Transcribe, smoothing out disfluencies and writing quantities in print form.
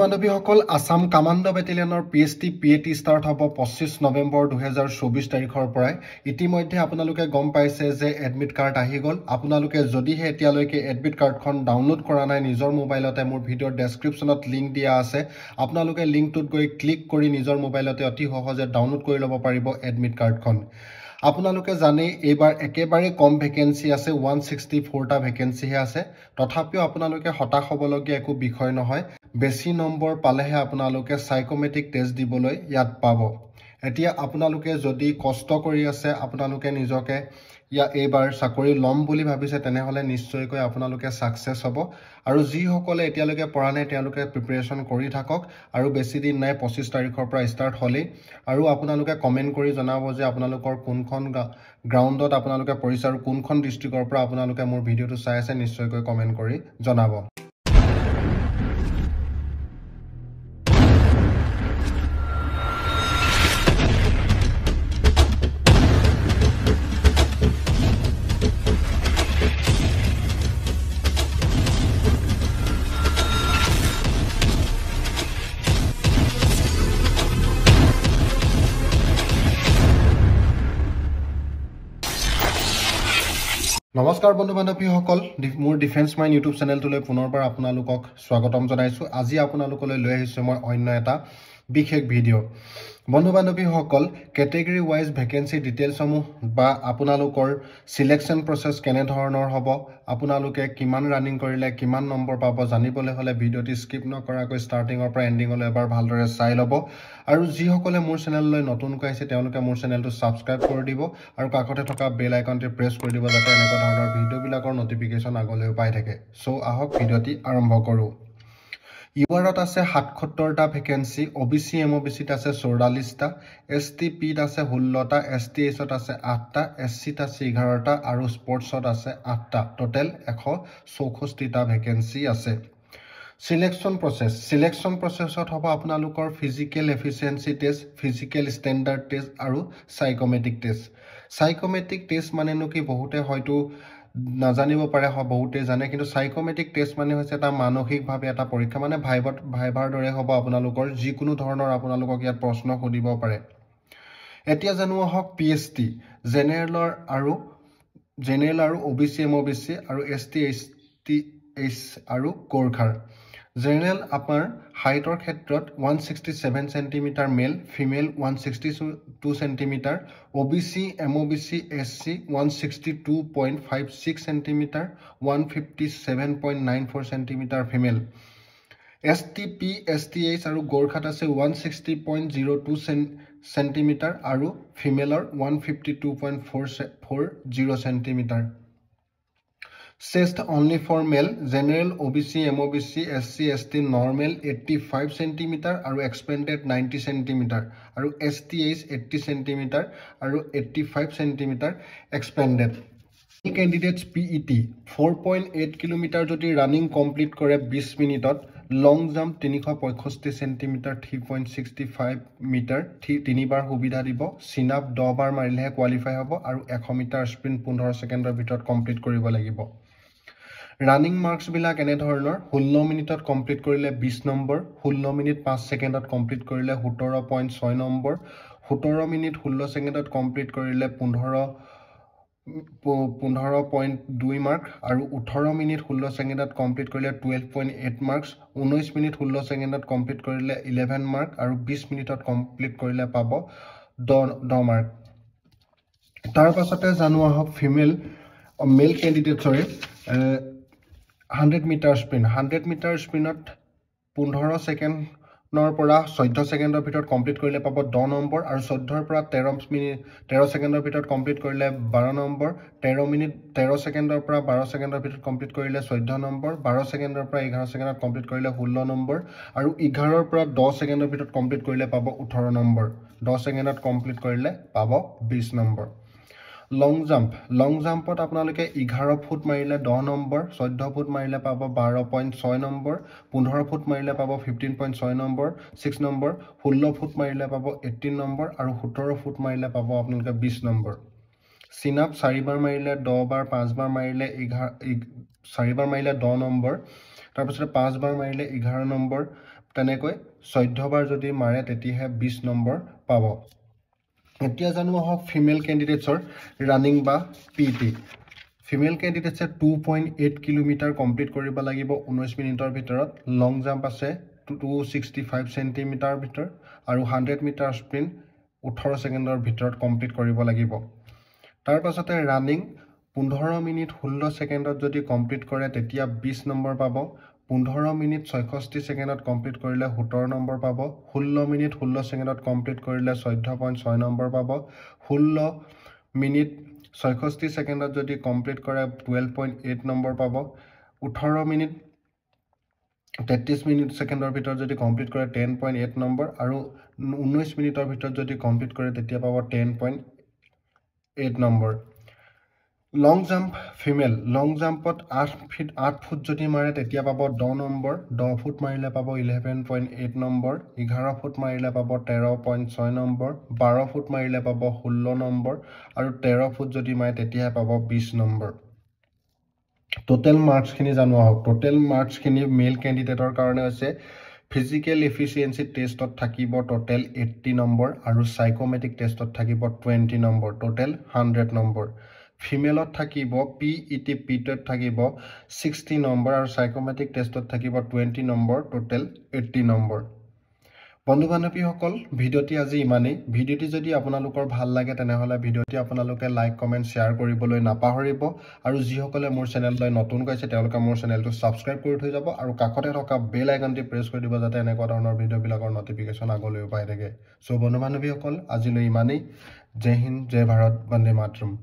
বন্ধু-বান্ধৱীসকল Assam commando বেটেলিয়নৰ পিএছটি PAT start হ'ব 25 নৱেম্বৰ 2024 তাৰিখৰ পৰাই ইতিমধ্যে আপোনালোকে গম পাইছে যে এডমিট কাৰ্ড আহি গ'ল আপোনালোকে যদিহে এতিয়ালৈকে এডমিট কাৰ্ডখন ডাউনলোড কৰা নাই নিজৰ মোবাইলতে মোৰ ভিডিঅ'ৰ ডেছক্ৰিপশ্যনত লিংক দিয়া আছে আপোনালোকে লিংকটোত গৈ ক্লিক কৰি নিজৰ মোবাইলতে অতি সহজে ডাউনলোড কৰি ল'ব পাৰিব এডমিট কাৰ্ডখন আপোনালোকে জানে এইবাৰ একেবাৰে কম ভেকেন্সি আছে 164টা ভেকেন্সিহে আছে তথাপিও আপোনালোকে হতাশ হ'বলগীয়া একো বিষয় নহয় বেছি নম্বৰ পালেহে আপোনালোকে সাইকোমেট্ৰিক টেষ্ট দিবলৈ ইয়াত পাব এতিয়া আপোনালোকে যদি কষ্ট কৰি আছে আপোনালোকে নিজকে এইবাৰ চাকৰি লম বুলি ভাবিছে তেনেহলে নিশ্চয়কৈ আপোনালোকে সাকসেস হ'ব আৰু যি সকলে এতিয়ালৈকে পঢ়া নাই তেওঁলোকে প্ৰিপাৰেচন কৰি থাকক আৰু বেছি দিন নাই 25 তাৰিখৰ পৰা ষ্টাৰ্ট হ'লে আৰু আপোনালোকে কমেন্ট কৰি জনাব যে আপোনালোকৰ কোনখন গ্ৰাউণ্ডত আপোনালোকে পঢ়িছে আৰু কোনখন ডিস্ট্ৰিক্টৰ পৰা আপোনালোকে মোৰ ভিডিঅ'টো চাই আছে নিশ্চয়কৈ কমেন্ট কৰি জনাব নমস্কাৰ বন্ধু-বান্ধৱীসকল মোৰ ডিফেন্স মাইন ইউটিউব চেনেলটোলৈ পুনৰবাৰ আপোনালোকক স্বাগতম জনাইছো আজি আপোনালোকলৈ লৈ আহিছো মই অন্য এটা বিশেষ ভিডিঅ' বন্ধু-বান্ধৱীসকল কেটেগৰী ওয়াইজ ভেকেন্সি ডিটেইলসমূহ বা আপোনালোকৰ সিলেকশন প্ৰসেস কেনে ধৰণৰ হ'ব আপোনালোকে কিমান ৰানিং কৰিলে কিমান নম্বৰ পাব জানিবলৈ হলে ভিডিঅ'টি স্কিপ নকৰাকৈ ষ্টাৰ্টিংৰ পৰা এন্ডিংলৈ এবাৰ ভালদৰে চাই ল'ব আৰু যি সকলে মোৰ চেনেললৈ নতুনকৈ আহিছে তেওঁলোকে মোৰ চেনেলটো সাবস্ক্ৰাইব কৰি দিব আৰু কাষতে থকা বেল আইকনটি প্ৰেছ কৰি দিব যাতে এনেকুৱা ধৰণৰ ভিডিঅ'বিলাকৰ নটিফিকেশন আগলৈ পাই থাকে সো আহক ভিডিঅ'টি আৰম্ভ কৰো ইউআৰত আছে 77টা ভেকেন্সি ওবিসি এমওবিসিত আছে 44টা এসটিপিত আছে 16টা এসটিএছত আছে 8টা এসসিত আছে 11টা আৰু স্পৰ্টছত আছে 8টা টোটাল 164টা ভেকেন্সি আছে সিলেকশন প্ৰসেছত হ'ব আপোনালোকৰ physical efficiency test physical standard test আৰু সাইকোমেট্ৰিক টেষ্ট মানেনো কি বহুতে হয়তো নাজানিব পাৰে বহুতে জানে কিন্তু সাইকোমেট্ৰিক টেষ্ট মানে হৈছে এটা মানসিকভাৱে এটা পৰীক্ষা মানে ভাইভাৰ দৰে হ'ব আপোনালোকৰ যিকোনো ধৰণৰ আপোনালোকক ইয়াত প্ৰশ্ন সুধিব পাৰে এতিয়া জানো হওক পিএছটি জেনেৰেল আৰু ওবিসি এমওবিসি আৰু এসটি এসটিএইচ আৰু গোৰখাৰ জেনেৰেল আপোনাৰ হাইটৰ ক্ষেত্ৰত 167 centimetre male female 162 centimetre OBC MOBC SC 162.56 centimetre 157.94 centimetre female STP STH আৰু গোৰখাত আছে 160.02 সেন্টিমিটাৰ আৰু ফিমেলৰ 152.40 centimetre Chest only for male, general, OBC, MOBC, SC, ST, normal 85 cm and expanded 90 cm and STH 80 cm and 85 cm expanded. Candidates PET 4.8 km jodi running complete kore 20 minute long jump 365 cm 3.65 meter 3 bar hubidha dibo chin up 10 bar marilhe qualify hobo aru 100 meter sprint 15 secondৰ ভিতৰত complete কৰিব লাগিব Running marks বিলাক এনে ধৰণৰ 16 মিনিটত complete কৰিলে 20 number 16 minute 5 সেকেন্ডত complete কৰিলে 17.6 number 17 minute 16 সেকেন্ডত complete কৰিলে 15.2 মাৰ্ক আৰু 18 মিনিট 16 সেকেন্ডত কমপ্লিট কৰিলে 12.8 মাৰ্কস 19 মিনিট 16 সেকেন্ডত কমপ্লিট কৰিলে 11 মাৰ্ক আৰু 20 মিনিটত কমপ্লিট কৰিলে পাব 10 মাৰ্ক তাৰ পাছতে জানো আহক ফিমেল মেল ক্যান্ডিডেটছৰে 100 meter sprint 100 meter sprintত 15 সেকেন্ডৰ পৰা 14 সেকেন্ডৰ ভিতৰত কমপ্লিট কৰিলে পাব 10 নম্বৰ আৰু 14 পৰা 13 সেকেন্ডৰ ভিতৰত কমপ্লিট কৰিলে 12 নম্বৰ 13 মিনিট 13 সেকেন্ডৰ পৰা 12 সেকেন্ডৰ ভিতৰত কমপ্লিট কৰিলে 14 নম্বৰ 12 সেকেন্ডৰ পৰা 11 সেকেন্ডত কমপ্লিট কৰিলে 16 নম্বৰ আৰু 11ৰ পৰা 10 সেকেন্ডৰ ভিতৰত কমপ্লিট কৰিলে পাব 18 নম্বৰ 10 সেকেন্ডত কমপ্লিট কৰিলে পাব 20 নম্বৰ Long jumpত আপোনালোকে 11 ফুট মাৰিলে 10 নম্বৰ 14 ফুট মাৰিলে পাব 12.6 নম্বৰ 15 ফুট মাৰিলে পাব 15.6 নম্বৰ 6 নম্বৰ 16 ফুট মাৰিলে পাব 18 নম্বৰ আৰু 17 ফুট মাৰিলে পাব আপোনালোকে 20 নম্বৰ সিন আপ 4 বাৰ মাৰিলে 10 বাৰ 5 বাৰ মাৰিলে 4 বাৰ মাৰিলে 10 নম্বৰ তাৰ পিছত 5 বাৰ মাৰিলে 11 নম্বৰ তেনেকৈ 14 বাৰ যদি মাৰে তেতিয়াহে 20 নম্বৰ পাব এতিয়া জানো আহক ফিমেল ক্যান্ডিডেটছৰ ৰানিং বা পিটি ফিমেল ক্যান্ডিডেটছে 2.8 কিলোমিটাৰ কমপ্লিট কৰিব লাগিব 19 মিনিটৰ ভিতৰত লং জাম্প আছে 265 সেন্টিমিটাৰ ভিতৰত আৰু 100 মিটাৰ স্প্ৰিন্ট 18 সেকেন্ডৰ ভিতৰত কমপ্লিট কৰিব লাগিব তাৰ পাছতে ৰানিং 15 মিনিট 16 সেকেন্ডত যদি কমপ্লিট কৰে তেতিয়া 20 নম্বৰ পাব 15 মিনিট 66 সেকেন্ডত কমপ্লিট কৰিলে 17 নম্বৰ পাব 16 মিনিট 16 সেকেন্ডত কমপ্লিট কৰিলে 14.6 নম্বৰ পাব 16 মিনিট 66 সেকেন্ডত যদি কমপ্লিট কৰে 12.8 নম্বৰ পাব 18 মিনিট 33 মিনিট সেকেন্ডৰ ভিতৰত যদি কমপ্লিট কৰে 10.8 নম্বৰ আৰু 19 মিনিটৰ ভিতৰত যদি কমপ্লিট কৰে তেতিয়া পাব 10.8 নম্বৰ লং জাম্প ফিমেল লং জাম্পত 8 ফুট যদি মাৰে তেতিয়া পাব 10 নম্বৰ 10 ফুট মাৰিলে পাব 11.8 নম্বৰ 11 ফুট মাৰিলে পাব 13.6 নম্বৰ 12 ফুট মাৰিলে পাব 16 নম্বৰ আৰু 13 ফুট যদি মাৰে তেতিয়া পাব 20 নম্বৰ টোটাল মাৰ্কস খিনি জানো আহক টোটাল মাৰ্কস খিনি মেল ক্যান্ডিডেটৰ কাৰণে হৈছে ফিজিক্যাল এফিসিয়েন্সি টেষ্টত থাকিব টোটাল 80 নম্বৰ আৰু সাইকোমেট্ৰিক টেষ্টত থাকিব 20 নম্বৰ টোটাল 100 নম্বৰ ফিমেলত থাকিব পিইটি পিটত থাকিব 60 নম্বৰ আৰু সাইকোমেট্ৰিক টেষ্টত থাকিব 20 নম্বৰ টোটাল 80 নম্বৰ বন্ধু বান্ধৱীসকল ভিডিওটি আজি ইমানেই ভিডিওটি যদি আপোনালোকৰ ভাল লাগে তেনেহলে ভিডিওটি আপোনালোকে লাইক কমেন্ট শেয়াৰ কৰিবলৈ নাপাহৰিব আৰু যিসকলে মোৰ চেনেললৈ নতুন কৈছে তেওঁলোকে মোৰ চেনেলটো সাবস্ক্ৰাইব কৰি থৈ যাব আৰু কাষতে থকা বেল আইকনটি প্ৰেছ কৰি দিব যাতে এনেকুৱা ধৰণৰ ভিডিওবিলাকৰ নটিফিকেশন আগলৈ পাই থাকে সো বন্ধু বান্ধৱীসকল আজিলৈ ইমানেই জয় হিন্দ জয় ভাৰত বন্দে মাতৰম